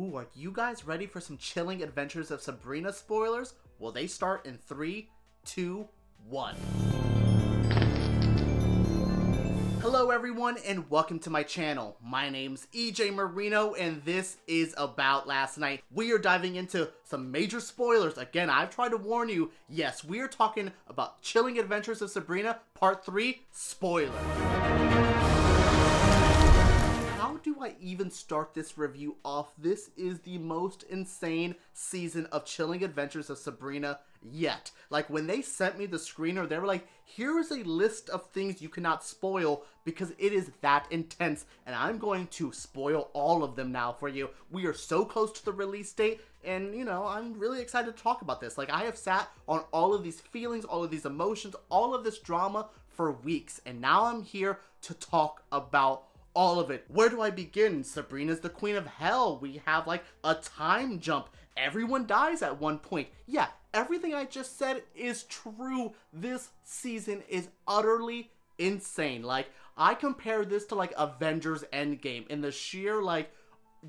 Ooh, are you guys ready for some Chilling Adventures of Sabrina spoilers? Well, they start in 3, 2, 1. Hello everyone and welcome to my channel. My name's EJ Marino and this is About Last Night. We are diving into some major spoilers. Again, I've tried to warn you. Yes, we are talking about Chilling Adventures of Sabrina Part 3 spoilers. How do I even start this review off? This is the most insane season of Chilling Adventures of Sabrina yet. Like, when they sent me the screener, they were like, here is a list of things you cannot spoil because it is that intense, and I'm going to spoil all of them now for you. We are so close to the release date, and you know, I'm really excited to talk about this. Like, I have sat on all of these feelings, all of these emotions, all of this drama for weeks, and now I'm here to talk about all of it. Where do I begin? Sabrina's the queen of hell. We have like a time jump. Everyone dies at one point. Yeah, everything I just said is true. This season is utterly insane. Like, I compare this to like Avengers Endgame in the sheer like,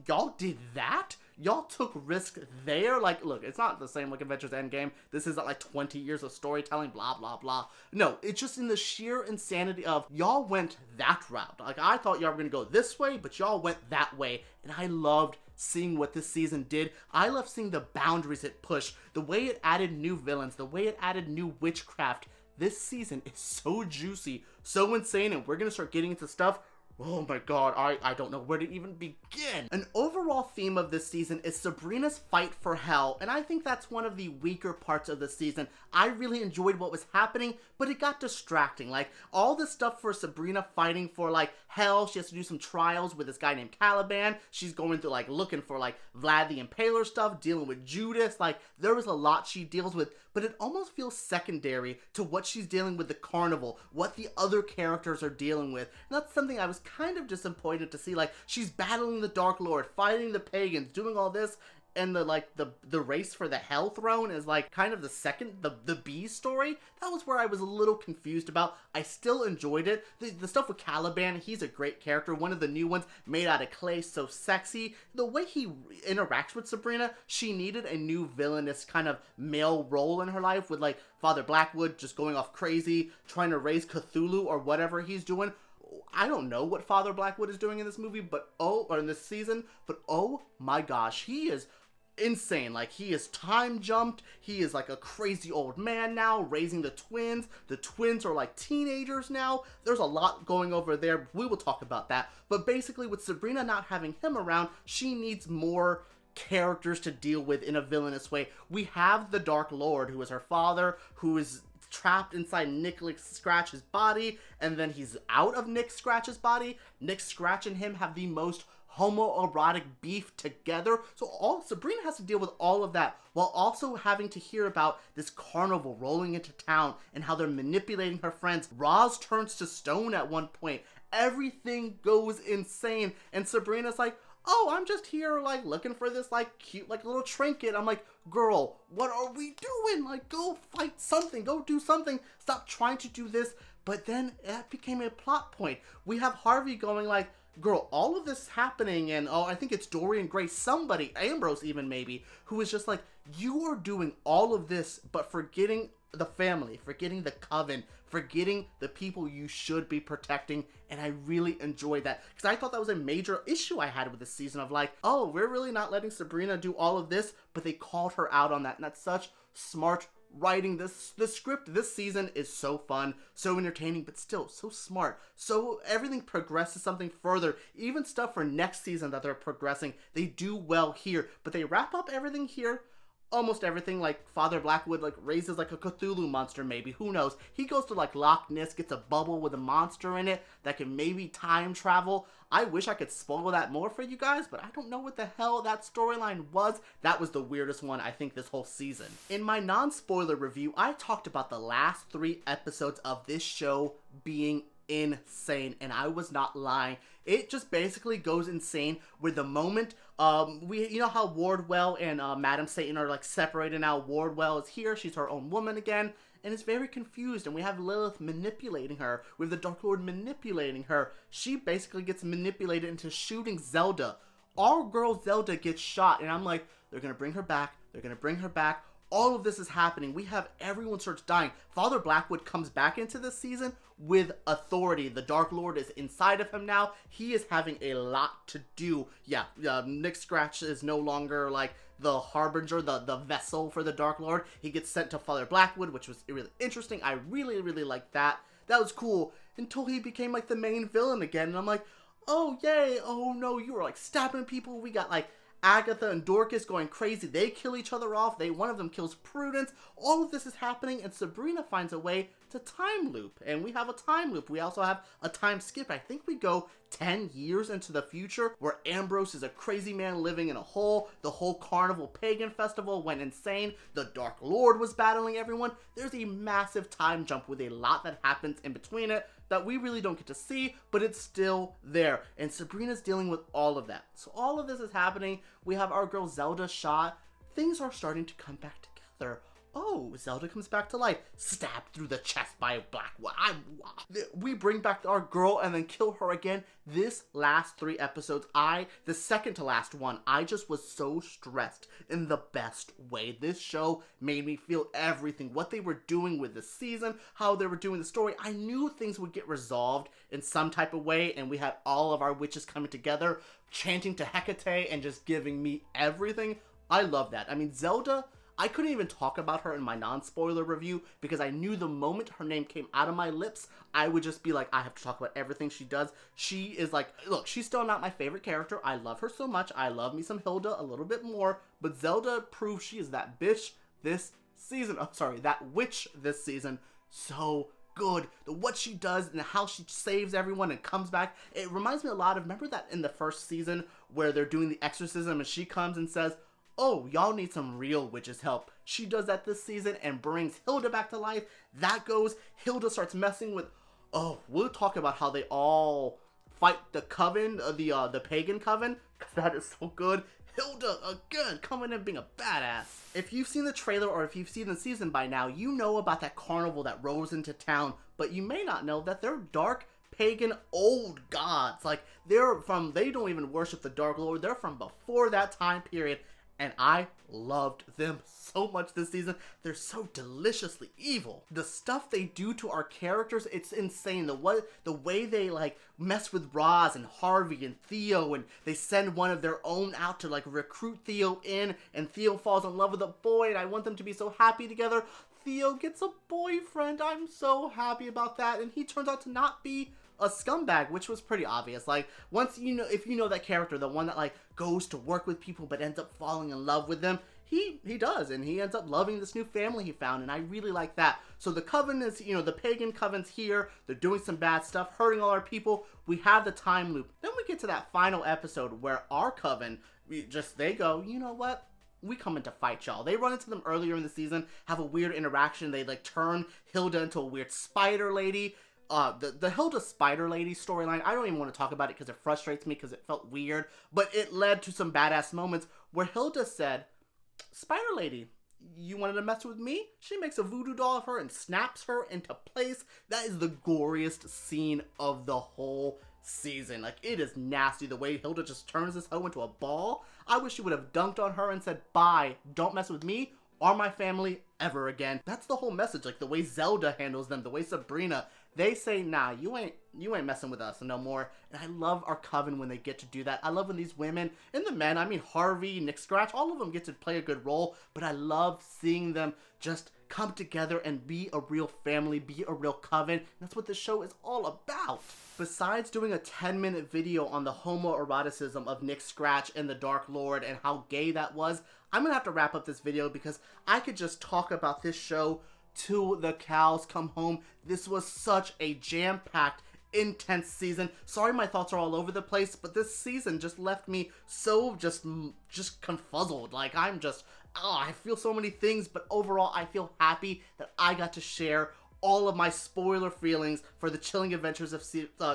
y'all did that? Y'all took risk there? Like, look, it's not the same like Avengers Endgame. This isn't like 20 years of storytelling, blah, blah, blah. No, it's just in the sheer insanity of y'all went that route. Like, I thought y'all were gonna go this way, but y'all went that way. And I loved seeing what this season did. I loved seeing the boundaries it pushed, the way it added new villains, the way it added new witchcraft. This season is so juicy, so insane, and we're gonna start getting into stuff. Oh my god, I don't know where to even begin. An overall theme of this season is Sabrina's fight for hell, and I think that's one of the weaker parts of the season. I really enjoyed what was happening, but it got distracting. Like, all this stuff for Sabrina fighting for, like, hell. She has to do some trials with this guy named Caliban. She's going through, like, looking for, like, Vlad the Impaler stuff, dealing with Judas. Like, there was a lot she deals with, but it almost feels secondary to what she's dealing with the carnival, what the other characters are dealing with. And that's something I was kind of disappointed to see. Like, she's battling the Dark Lord, fighting the pagans, doing all this, and the race for the Hell Throne is like kind of the second, the B story. That was where I was a little confused about. I still enjoyed it. The stuff with Caliban, he's a great character. One of the new ones, made out of clay, so sexy. The way he interacts with Sabrina, she needed a new villainous kind of male role in her life with like Father Blackwood just going off crazy, trying to raise Cthulhu or whatever he's doing. I don't know what Father Blackwood is doing in this movie, or in this season, but oh my gosh, he is insane. Like, he is time jumped. He is like a crazy old man now, raising the twins. The twins are like teenagers now. There's a lot going over there. We will talk about that. But basically, with Sabrina not having him around, she needs more characters to deal with in a villainous way. We have the Dark Lord, who is her father, who is trapped inside Nick Scratch's body, and then he's out of Nick Scratch's body. Nick Scratch and him have the most homoerotic beef together. So Sabrina has to deal with all of that while also having to hear about this carnival rolling into town and how they're manipulating her friends. Roz turns to stone at one point. Everything goes insane, and Sabrina's like, oh, I'm just here, like, looking for this, like, cute, like, little trinket. I'm like, girl, what are we doing? Like, go fight something. Go do something. Stop trying to do this. But then that became a plot point. We have Harvey going like, girl, all of this happening, and oh, I think it's Dorian Gray, somebody, Ambrose even maybe, who is just like, you are doing all of this, but forgetting the family, forgetting the coven, forgetting the people you should be protecting. And I really enjoyed that, because I thought that was a major issue I had with this season of like, oh, we're really not letting Sabrina do all of this, but they called her out on that, and that's such smart writing. The script this season is so fun, so entertaining, but still so smart. So everything progresses something further. Even stuff for next season that they're progressing, they do well here, but they wrap up everything here. Almost everything, like Father Blackwood like raises like a Cthulhu monster, maybe, who knows. He goes to like Loch Ness, gets a bubble with a monster in it that can maybe time travel. I wish I could spoil that more for you guys, but I don't know what the hell that storyline was. That was the weirdest one, I think, this whole season. In my non-spoiler review, I talked about the last 3 episodes of this show being insane, and I was not lying. It just basically goes insane with the moment, you know how Wardwell and Madam Satan are like separated now. Wardwell is here, she's her own woman again, and is very confused, and we have Lilith manipulating her, with the Dark Lord manipulating her. She basically gets manipulated into shooting Zelda. our girl Zelda gets shot, and I'm like, they're gonna bring her back, they're gonna bring her back. All of this is happening. We have everyone starts dying. Father Blackwood comes back into this season with authority. The Dark Lord is inside of him now. He is having a lot to do. Yeah, Nick Scratch is no longer like the harbinger, the vessel for the Dark Lord. He gets sent to Father Blackwood, which was really interesting. I really, really liked that. That was cool until he became like the main villain again. And I'm like, oh, yay. Oh, no, you were like stabbing people. We got like Agatha and Dorcas going crazy. They kill each other off. One of them kills Prudence. All of this is happening, and Sabrina finds a way to time loop. And we have a time loop. We also have a time skip. I think we go 10 years into the future, where Ambrose is a crazy man living in a hole. The whole carnival pagan festival went insane. The Dark Lord was battling everyone. There's a massive time jump with a lot that happens in between it that we really don't get to see, but it's still there. And Sabrina's dealing with all of that. So all of this is happening. We have our girl Zelda shot. Things are starting to come back together. Oh, Zelda comes back to life, stabbed through the chest by a Blackwood. We bring back our girl and then kill her again. This last 3 episodes, the second to last one, I just was so stressed in the best way. This show made me feel everything. What they were doing with the season, how they were doing the story. I knew things would get resolved in some type of way, and we had all of our witches coming together, chanting to Hecate and just giving me everything. I love that. I mean, Zelda, I couldn't even talk about her in my non-spoiler review because I knew the moment her name came out of my lips, I would just be like, I have to talk about everything she does. She is like, look, she's still not my favorite character. I love her so much. I love me some Hilda a little bit more, but Zelda proves she is that bitch this season. Oh, sorry, that witch this season. So good. What she does and how she saves everyone and comes back. It reminds me a lot of, remember that in the first season where they're doing the exorcism and she comes and says, oh, y'all need some real witches help. She does that this season and brings Hilda back to life. That goes, Hilda starts messing with, oh, we'll talk about how they all fight the coven, the pagan coven, because that is so good. Hilda, again, coming in being a badass. If you've seen the trailer or if you've seen the season by now, you know about that carnival that rolls into town, but you may not know that they're dark, pagan, old gods. Like, they don't even worship the Dark Lord. They're from before that time period. And I loved them so much this season. They're so deliciously evil. The stuff they do to our characters, it's insane. The way they like mess with Roz and Harvey and Theo, and they send one of their own out to like recruit Theo in, and Theo falls in love with a boy, and I want them to be so happy together. Theo gets a boyfriend. I'm so happy about that, and he turns out to not be a scumbag, which was pretty obvious. Like, once you know, if you know that character, the one that like goes to work with people but ends up falling in love with them, he does, and he ends up loving this new family he found, and I really like that. So the coven is, the pagan coven's here. They're doing some bad stuff, hurting all our people. We have the time loop. Then we get to that final episode where our coven, they go, you know what? We come in to fight y'all. They run into them earlier in the season, have a weird interaction. They like turn Hilda into a weird spider lady. The Hilda Spider Lady storyline, I don't even want to talk about it because it frustrates me because it felt weird, but it led to some badass moments where Hilda said, Spider Lady, you wanted to mess with me? She makes a voodoo doll of her and snaps her into place. That is the goriest scene of the whole season. Like, it is nasty the way Hilda just turns this hoe into a ball. I wish she would have dunked on her and said, bye, don't mess with me or my family ever again. That's the whole message. Like, the way Zelda handles them, the way Sabrina, they say, nah, you ain't messing with us no more. And I love our coven when they get to do that. I love when these women and the men, I mean Harvey, Nick Scratch, all of them get to play a good role, but I love seeing them just come together and be a real family, be a real coven. And that's what this show is all about. Besides doing a 10-minute video on the homoeroticism of Nick Scratch and the Dark Lord and how gay that was, I'm gonna have to wrap up this video because I could just talk about this show till the cows come home. This was such a jam-packed, intense season. Sorry my thoughts are all over the place, but this season just left me so just confuzzled. Like, I feel so many things, but overall I feel happy that I got to share all of my spoiler feelings for the Chilling Adventures of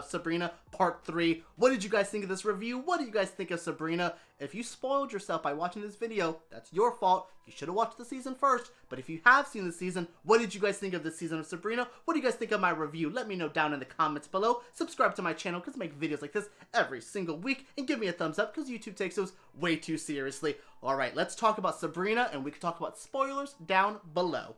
Sabrina Part 3. What did you guys think of this review? What do you guys think of Sabrina? If you spoiled yourself by watching this video, that's your fault. You should have watched the season first. But if you have seen the season, what did you guys think of this season of Sabrina? What do you guys think of my review? Let me know down in the comments below. Subscribe to my channel because I make videos like this every single week. And give me a thumbs up because YouTube takes those way too seriously. Alright, let's talk about Sabrina and we can talk about spoilers down below.